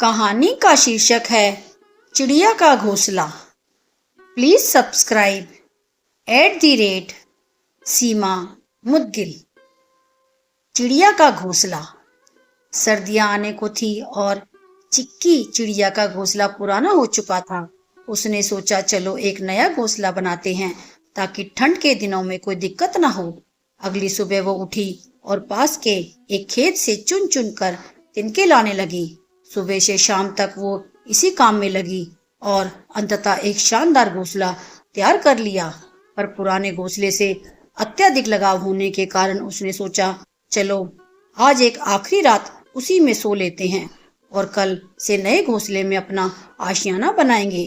कहानी का शीर्षक है चिड़िया का घोंसला। प्लीज सब्सक्राइब @सीमा मुदगिल। चिड़िया का घोंसला। सर्दियां आने को थी और चिक्की चिड़िया का घोंसला पुराना हो चुका था। उसने सोचा चलो एक नया घोंसला बनाते हैं ताकि ठंड के दिनों में कोई दिक्कत ना हो। अगली सुबह वो उठी और पास के एक खेत से चुन चुन कर तिनके लाने लगी। सुबह से शाम तक वो इसी काम में लगी और अंततः एक शानदार घोंसला तैयार कर लिया। पर पुराने घोंसले से अत्यधिक लगाव होने के कारण उसने सोचा चलो आज एक आखिरी रात उसी में सो लेते हैं और कल से नए घोंसले में अपना आशियाना बनाएंगे।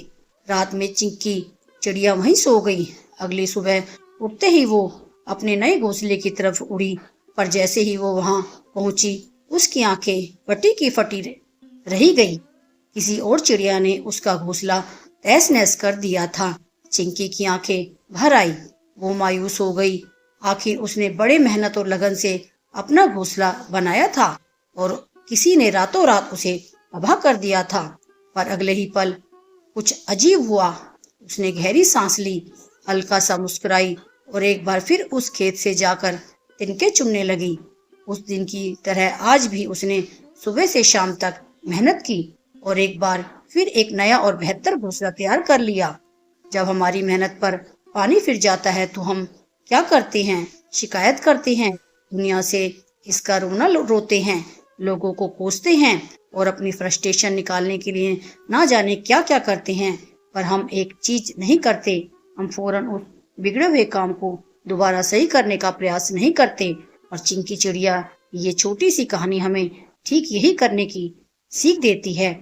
रात में चिंकी चिड़िया वहीं सो गई। अगली सुबह उठते ही वो अपने नए घोंसले की तरफ उड़ी, पर जैसे ही वो वहां पहुंची उसकी आंखें फटी की फटी रही गई। किसी और चिड़िया ने उसका घोंसला तहस नहस कर दिया था। चिंकी की आंखें भर आई। वो मायूस हो गई। आखिर उसने बड़े मेहनत और लगन से अपना घोंसला बनाया था और किसी ने रातों रात उसे तबाह कर दिया था। पर अगले ही पल कुछ अजीब हुआ। उसने गहरी सांस ली, हल्का सा मुस्कुराई और एक बार फिर उस खेत से जाकर तिनके चुनने लगी। उस दिन की तरह आज भी उसने सुबह से शाम तक मेहनत की और एक बार फिर एक नया और बेहतर घोंसला तैयार कर लिया। जब हमारी मेहनत पर पानी फिर जाता है तो हम क्या करते हैं? शिकायत करते हैं, दुनिया से इसका रोना रोते हैं, लोगों को कोसते हैं और अपनी फ्रस्ट्रेशन निकालने के लिए ना जाने क्या क्या करते हैं। पर हम एक चीज नहीं करते, हम फौरन उस बिगड़े हुए काम को दोबारा सही करने का प्रयास नहीं करते। और चिंकी चिड़िया ये छोटी सी कहानी हमें ठीक यही करने की सीख देती है।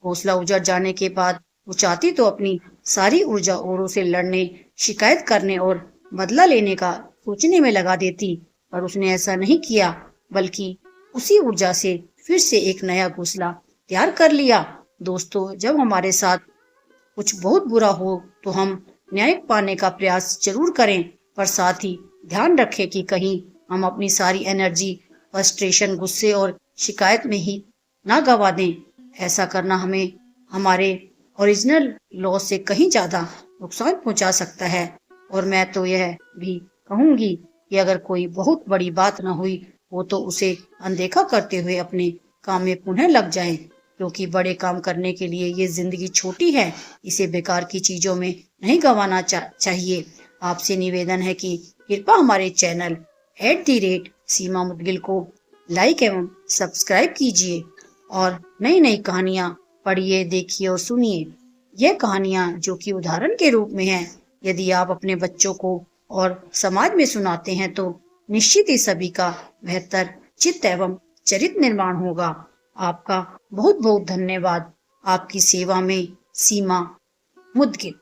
घोंसला उजड़ जाने के बाद वो चाहती तो अपनी सारी ऊर्जा औरों से लड़ने, शिकायत करने और बदला लेने का सोचने में लगा देती, पर उसने ऐसा नहीं किया, बल्कि उसी ऊर्जा से फिर से एक नया घोंसला तैयार कर लिया। दोस्तों, जब हमारे साथ कुछ बहुत बुरा हो तो हम न्याय पाने का प्रयास जरूर करें, पर साथ ही ध्यान रखें कि कहीं हम अपनी सारी एनर्जी फ्रस्ट्रेशन, गुस्से और शिकायत में ही ना गवा दें। ऐसा करना हमें हमारे ओरिजिनल लॉस से कहीं ज्यादा नुकसान पहुंचा सकता है। और मैं तो यह भी कहूंगी कि अगर कोई बहुत बड़ी बात ना हुई हो तो उसे अनदेखा करते हुए अपने काम में पुनः लग जाएं, क्योंकि बड़े काम करने के लिए ये जिंदगी छोटी है, इसे बेकार की चीजों में नहीं गंवाना चाहिए। आपसे निवेदन है कि कृपया हमारे चैनल @सीमा मुदगिल को लाइक एवं सब्सक्राइब कीजिए और नई नई कहानियां पढ़िए, देखिए और सुनिए। यह कहानियां जो कि उदाहरण के रूप में हैं, यदि आप अपने बच्चों को और समाज में सुनाते हैं तो निश्चित ही सभी का बेहतर चित्त एवं चरित्र निर्माण होगा। आपका बहुत बहुत धन्यवाद। आपकी सेवा में सीमा मुदगिल।